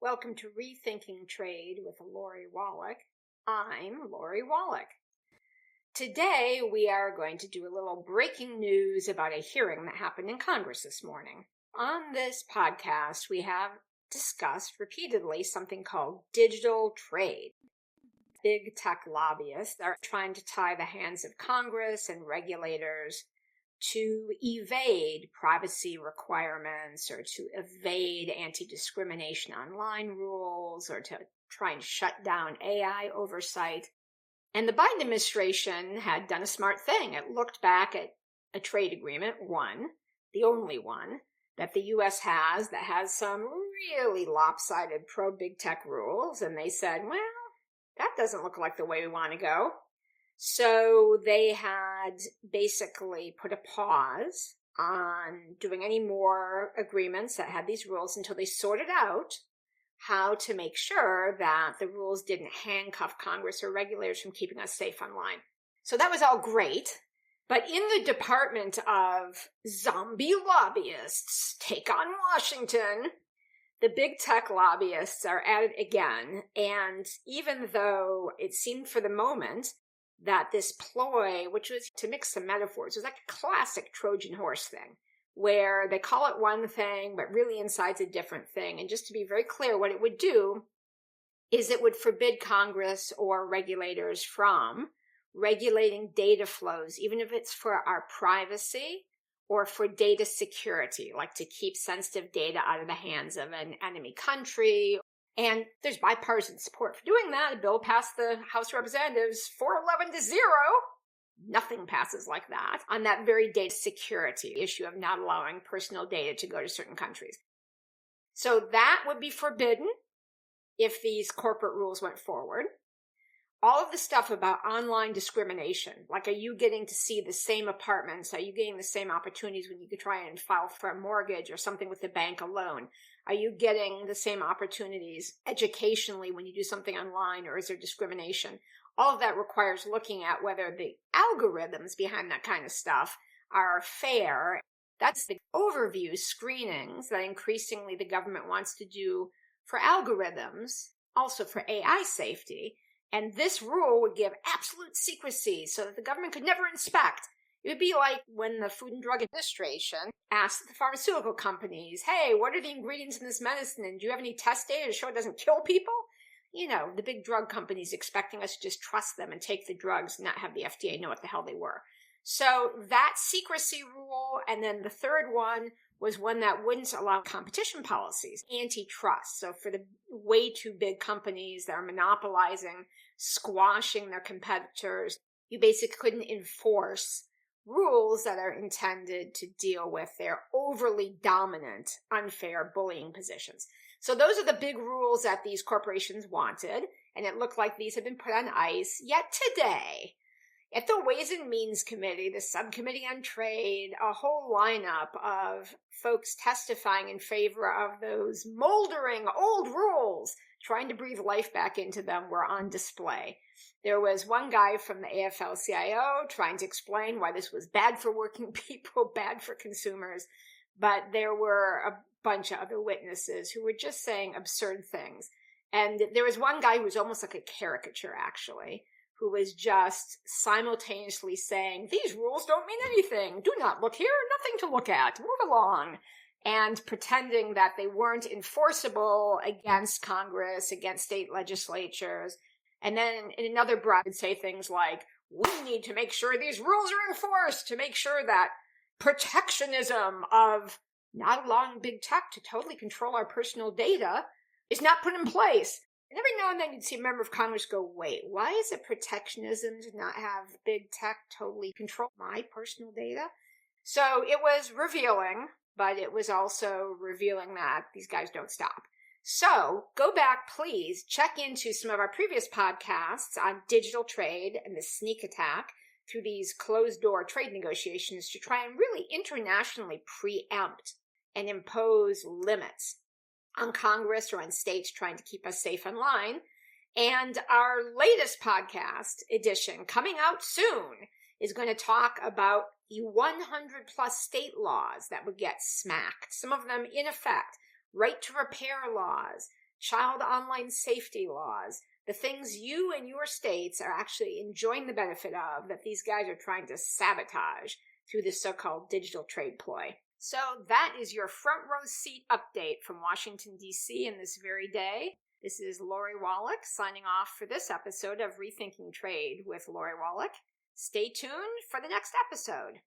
Welcome to Rethinking Trade with Lori Wallach. I'm Lori Wallach. Today we are going to do a little breaking news about a hearing that happened in Congress this morning. On this podcast, we have discussed repeatedly something called digital trade. Big tech lobbyists are trying to tie the hands of Congress and regulators to evade privacy requirements or to evade anti-discrimination online rules or to try and shut down AI oversight. And the Biden administration had done a smart thing. It looked back at a trade agreement, the only one, that the U.S. has that has some really lopsided pro-big tech rules. And they said, well, that doesn't look like the way we want to go. So they had basically put a pause on doing any more agreements that had these rules until they sorted out how to make sure that the rules didn't handcuff Congress or regulators from keeping us safe online. So that was all great. But in the department of zombie lobbyists take on Washington, the big tech lobbyists are at it again. And even though it seemed for the moment that this ploy, which was, to mix some metaphors, was like a classic Trojan horse thing, where they call it one thing, but really inside's a different thing. And just to be very clear, what it would do is it would forbid Congress or regulators from regulating data flows, even if it's for our privacy or for data security, like to keep sensitive data out of the hands of an enemy country. And there's bipartisan support for doing that. A bill passed the House of Representatives 411-0. Nothing passes like that on that very data security issue of not allowing personal data to go to certain countries. So that would be forbidden if these corporate rules went forward. All of the stuff about online discrimination, like are you getting to see the same apartments? Are you getting the same opportunities when you could try and file for a mortgage or something with the bank alone? Are you getting the same opportunities educationally when you do something online, or is there discrimination? All of that requires looking at whether the algorithms behind that kind of stuff are fair. That's the overview screenings that increasingly the government wants to do for algorithms, also for AI safety. And this rule would give absolute secrecy so that the government could never inspect. It would be like when the Food and Drug Administration asked the pharmaceutical companies, hey, what are the ingredients in this medicine? And do you have any test data to show it doesn't kill people? You know, the big drug companies expecting us to just trust them and take the drugs and not have the FDA know what the hell they were. So that secrecy rule, and then the third one was one that wouldn't allow competition policies, antitrust. So for the way too big companies that are monopolizing, squashing their competitors, you basically couldn't enforce rules that are intended to deal with their overly dominant, unfair bullying positions. So those are the big rules that these corporations wanted, and it looked like these had been put on ice. Yet today, at the Ways and Means Committee, the Subcommittee on Trade, a whole lineup of folks testifying in favor of those moldering old rules, trying to breathe life back into them, were on display. There was one guy from the AFL-CIO trying to explain why this was bad for working people, bad for consumers, but there were a bunch of other witnesses who were just saying absurd things. And there was one guy who was almost like a caricature, actually, who was just simultaneously saying, these rules don't mean anything. Do not look here, nothing to look at. Move along. And pretending that they weren't enforceable against Congress, against state legislatures. And then in another breath would say things like, we need to make sure these rules are enforced to make sure that protectionism of not allowing big tech to totally control our personal data is not put in place. And every now and then you'd see a member of Congress go, wait, why is it protectionism to not have big tech totally control my personal data? So it was revealing, but it was also revealing that these guys don't stop. So go back, please, check into some of our previous podcasts on digital trade and the sneak attack through these closed-door trade negotiations to try and really internationally preempt and impose limits on Congress or on states trying to keep us safe online. And our latest podcast edition, coming out soon, is going to talk about the 100 plus state laws that would get smacked, some of them in effect, right to repair laws, child online safety laws, the things you and your states are actually enjoying the benefit of that these guys are trying to sabotage through this so-called digital trade ploy. So that is your front row seat update from Washington, D.C. in this very day. This is Lori Wallach signing off for this episode of Rethinking Trade with Lori Wallach. Stay tuned for the next episode.